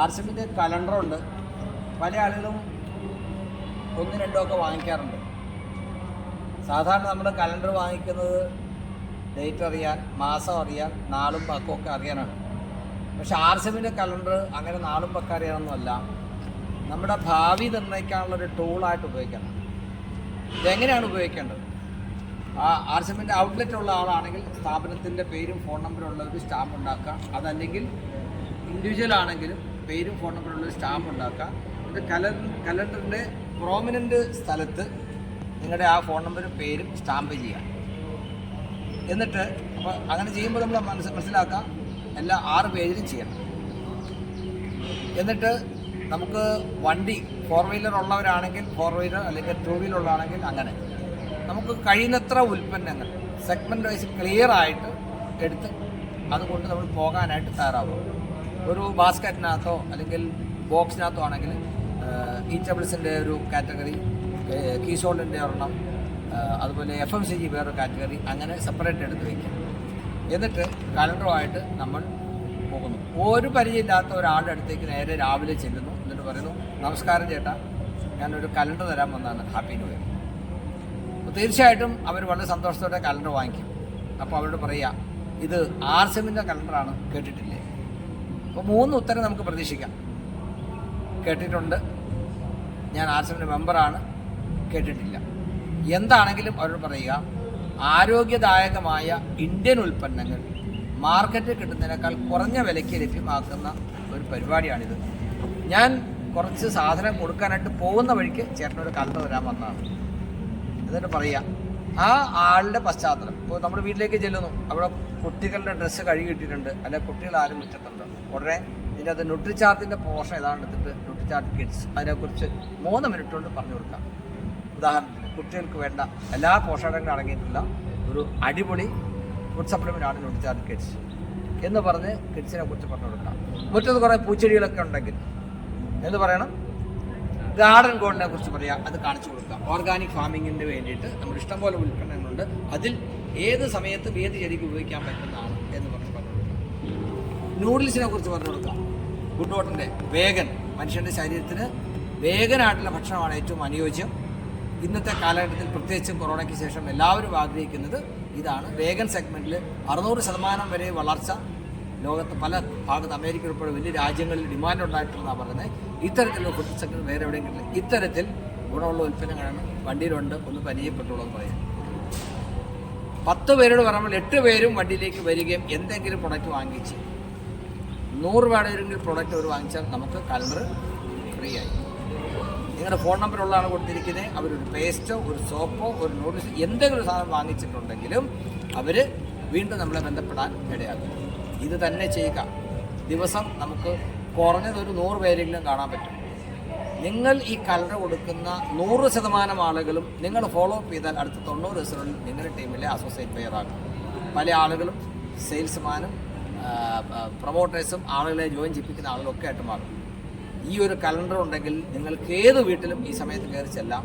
ആർസിഎമ്മിൻ്റെ കലണ്ടറുണ്ട്. പല ആളുകളും ഒന്നും രണ്ടോ ഒക്കെ വാങ്ങിക്കാറുണ്ട്. സാധാരണ നമ്മൾ കലണ്ടർ വാങ്ങിക്കുന്നത് ഡേറ്റ് അറിയാൻ, മാസം അറിയാൻ, നാളും പക്കവും ഒക്കെ അറിയാനാണ്. പക്ഷെ ആർസിഎമ്മിൻ്റെ കലണ്ടർ അങ്ങനെ നാളും പക്ക അറിയാനൊന്നുമല്ല, നമ്മുടെ ഭാവി നിർണ്ണയിക്കാനുള്ളൊരു ടൂളായിട്ട് ഉപയോഗിക്കണം. ഇതെങ്ങനെയാണ് ഉപയോഗിക്കേണ്ടത്? ആർസിഎമ്മിൻ്റെ ഔട്ട്ലെറ്റ് ഉള്ള ആളാണെങ്കിൽ സ്ഥാപനത്തിൻ്റെ പേരും ഫോൺ നമ്പറും ഉള്ള ഒരു സ്റ്റാമ്പ് ഉണ്ടാക്കുക. അതല്ലെങ്കിൽ ഇൻഡിവിജ്വൽ ആണെങ്കിലും പേരും ഫോൺ നമ്പറുള്ളൊരു സ്റ്റാമ്പ് ഉണ്ടാക്കുക. ഇത് കലണ്ടറിൻ്റെ പ്രോമിനൻ്റ് സ്ഥലത്ത് നിങ്ങളുടെ ആ ഫോൺ നമ്പറും പേരും സ്റ്റാമ്പ് ചെയ്യുക. എന്നിട്ട് അപ്പോൾ അങ്ങനെ ചെയ്യുമ്പോൾ നമ്മൾ മനസ്സിലാക്കാം എല്ലാ 6 പേജിലും ചെയ്യണം. എന്നിട്ട് നമുക്ക് വണ്ടി 4 വീലർ ഉള്ളവരാണെങ്കിൽ 4 വീലർ, അല്ലെങ്കിൽ 2 വീലർ ഉള്ളതാണെങ്കിൽ അങ്ങനെ നമുക്ക് കഴിയുന്നത്ര ഉൽപ്പന്നങ്ങൾ സെഗ്മെൻറ്റ് വൈസ് ക്ലിയർ ആയിട്ട് എടുത്ത് അതുകൊണ്ട് നമ്മൾ പോകാനായിട്ട് തയ്യാറാവും. ഒരു ബാസ്ക്കറ്റിനകത്തോ അല്ലെങ്കിൽ ബോക്സിനകത്തോ ആണെങ്കിൽ ഈറ്റബിൾസിൻ്റെ ഒരു കാറ്റഗറി, കീസോളിൻ്റെ ഒരെണ്ണം, അതുപോലെ FMCG വേറൊരു കാറ്റഗറി, അങ്ങനെ സെപ്പറേറ്റ് എടുത്ത് വയ്ക്കും. എന്നിട്ട് കലണ്ടറുമായിട്ട് നമ്മൾ പോകുന്നു. ഒരു പരിചയമില്ലാത്ത ഒരാളുടെ അടുത്തേക്ക് നേരെ രാവിലെ ചെല്ലുന്നു. എന്നിട്ട് പറയുന്നു, നമസ്കാരം ചേട്ടാ, ഞാനൊരു കലണ്ടർ തരാൻ വന്നതാണ്, ഹാപ്പി ന്യൂ ഇയർ. അപ്പോൾ തീർച്ചയായിട്ടും അവർ വളരെ സന്തോഷത്തോടെ കലണ്ടർ വാങ്ങിക്കും. അപ്പോൾ അവരോട് പറയുക, ഇത് ആർസിഎമ്മിൻ്റെ കലണ്ടറാണ്, കേട്ടിട്ടില്ലേ? അപ്പോൾ 3 ഉത്തരം നമുക്ക് പ്രതീക്ഷിക്കാം. കേട്ടിട്ടുണ്ട്, ഞാൻ ആർസിഎമ്മിൻ്റെ മെമ്പറാണ്, കേട്ടിട്ടില്ല. എന്താണെങ്കിലും അവരോട് പറയുക, ആരോഗ്യദായകമായ ഇന്ത്യൻ ഉൽപ്പന്നങ്ങൾ മാർക്കറ്റിൽ കിട്ടുന്നതിനേക്കാൾ കുറഞ്ഞ വിലയ്ക്ക് ലഭ്യമാക്കുന്ന ഒരു പരിപാടിയാണിത്. ഞാൻ കുറച്ച് സാധനം കൊടുക്കാനായിട്ട് പോകുന്ന വഴിക്ക് ചേട്ടനൊരു കലണ്ടർ തരാൻ വന്നതാണ്. എന്നിട്ട് പറയുക, ആ ആളുടെ പശ്ചാത്തലം. ഇപ്പോൾ നമ്മൾ വീട്ടിലേക്ക് ചെല്ലുന്നു, അവിടെ കുട്ടികളുടെ ഡ്രസ്സ് കഴുകിയിട്ടിട്ടുണ്ട്, അല്ലെങ്കിൽ കുട്ടികൾ ആരും വെച്ചിട്ടുണ്ട്. ഉടനെ ഇതിൻ്റെ അത് ന്യൂട്രിചാർജിൻ്റെ പോർഷൻ ഏതാണ്ട് എടുത്തിട്ട് ന്യൂട്രിചാർജ് കിഡ്സ് അതിനെക്കുറിച്ച് 3 മിനിറ്റ് കൊണ്ട് പറഞ്ഞു കൊടുക്കാം. ഉദാഹരണത്തിന് കുട്ടികൾക്ക് വേണ്ട എല്ലാ പോഷകങ്ങളും അടങ്ങിയിട്ടുള്ള ഒരു അടിപൊളി ഫുഡ് സപ്ലിമെൻ്റാണ് ന്യൂട്രിചാർജ് കിഡ്സ് എന്ന് പറഞ്ഞ് കിഡ്സിനെ കുറിച്ച് പറഞ്ഞു കൊടുക്കാം. മുറ്റത്ത് കുറേ പൂച്ചെടികളൊക്കെ ഉണ്ടെങ്കിൽ എന്ന് പറയണം. ഗാർഡൻ ഗോൾഡിനെ കുറിച്ച് പറയാം, അത് കാണിച്ചു കൊടുക്കാം. ഓർഗാനിക് ഫാമിങ്ങിന് വേണ്ടിയിട്ട് നമ്മൾ ഇഷ്ടംപോലെ ഉൽപ്പന്നങ്ങളുണ്ട്, അതിൽ ഏത് സമയത്തും ഏത് ചെടിക്ക് ഉപയോഗിക്കാൻ പറ്റുന്നതാണ് എന്ന് പറഞ്ഞു കൊടുക്കാം. നൂഡിൽസിനെ കുറിച്ച് പറഞ്ഞു കൊടുക്കാം. ഗുഡ് ഹോട്ടലിൻ്റെ വേഗൻ, മനുഷ്യൻ്റെ ശരീരത്തിന് വേഗനായിട്ടുള്ള ഭക്ഷണമാണ് ഏറ്റവും അനുയോജ്യം. ഇന്നത്തെ കാലഘട്ടത്തിൽ പ്രത്യേകിച്ചും കൊറോണയ്ക്ക് ശേഷം എല്ലാവരും ആഗ്രഹിക്കുന്നത് ഇതാണ്. വേഗൻ സെഗ്മെൻറ്റിൽ 600% വരെ വളർച്ച ലോകത്ത് പല ഭാഗത്ത്, അമേരിക്ക ഉൾപ്പെടെ വലിയ രാജ്യങ്ങളിൽ ഡിമാൻഡ് ഉണ്ടായിട്ടുള്ളതാണ് പറയുന്നത്. ഇത്തരത്തിലുള്ള ഫുഡ് സെഗ്മെൻറ്റ് വേറെ എവിടെയെങ്കിലും ഇല്ല. ഇത്തരത്തിൽ ഗുണമുള്ള ഉൽപ്പന്നങ്ങളാണ് വണ്ടിയിലുണ്ട്, ഒന്ന് പരിചയപ്പെട്ടുള്ളൂ എന്ന് പറയാം. 10 പേരോട് പറയുമ്പോൾ 8 പേരും വണ്ടിയിലേക്ക് വരികയും എന്തെങ്കിലും പ്രൊഡക്റ്റ് വാങ്ങിച്ച് 100 രൂപയുടെ പ്രൊഡക്റ്റ് അവർ വാങ്ങിച്ചാൽ നമുക്ക് കലണ്ടർ ഫ്രീ ആയി. നിങ്ങളുടെ ഫോൺ നമ്പറുള്ളതാണ് കൊടുത്തിരിക്കുന്നത്. അവരൊരു പേസ്റ്റോ ഒരു സോപ്പോ ഒരു നൂഡിൽസ് എന്തെങ്കിലും ഒരു സാധനം വാങ്ങിച്ചിട്ടുണ്ടെങ്കിലും അവർ വീണ്ടും നമ്മളെ ബന്ധപ്പെടാൻ ഇടയാക്കും. ഇത് തന്നെ ചെയ്യുക. ദിവസം നമുക്ക് കുറഞ്ഞത് ഒരു 100 പേരെങ്കിലും കാണാൻ പറ്റും. നിങ്ങൾ ഈ കലണ്ടർ കൊടുക്കുന്ന 100% ആളുകളും നിങ്ങൾ ഫോളോ അപ്പ് ചെയ്താൽ അടുത്ത 90 ദിവസങ്ങളിൽ നിങ്ങളുടെ ടീമിലെ അസോസിയേറ്റ് പ്ലെയർ ആകും. പല ആളുകളും സെയിൽസ്മാനും പ്രൊമോട്ടേഴ്സും ആളുകളെ ജോയിൻ ചെയ്യിപ്പിക്കുന്ന ആളുകളൊക്കെ ആയിട്ട് മാറും. ഈ ഒരു കലണ്ടർ ഉണ്ടെങ്കിൽ നിങ്ങൾക്ക് ഏത് വീട്ടിലും ഈ സമയത്ത് കയറി ചെല്ലാം.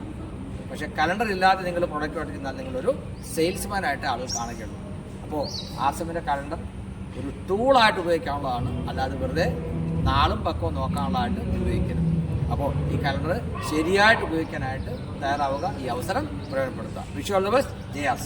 പക്ഷേ കലണ്ടർ ഇല്ലാതെ നിങ്ങൾ പ്രൊഡക്റ്റ് എടുത്താൽ നിങ്ങളൊരു സെയിൽസ്മാനായിട്ട് ആളുകൾ കാണുകയുള്ളൂ. അപ്പോൾ ആർസിഎമ്മിൻ്റെ കലണ്ടർ ഒരു ടൂളായിട്ട് ഉപയോഗിക്കാനുള്ളതാണ്, അല്ലാതെ വെറുതെ നാളും പക്കവും നോക്കാനുള്ളതായിട്ട് ഉപയോഗിക്കരുത്. അപ്പോൾ ഈ കലണ്ടർ ശരിയായിട്ട് ഉപയോഗിക്കാനായിട്ട് തയ്യാറാവുക, ഈ അവസരം പ്രയോജനപ്പെടുത്തുക. Wish all the best. J R C.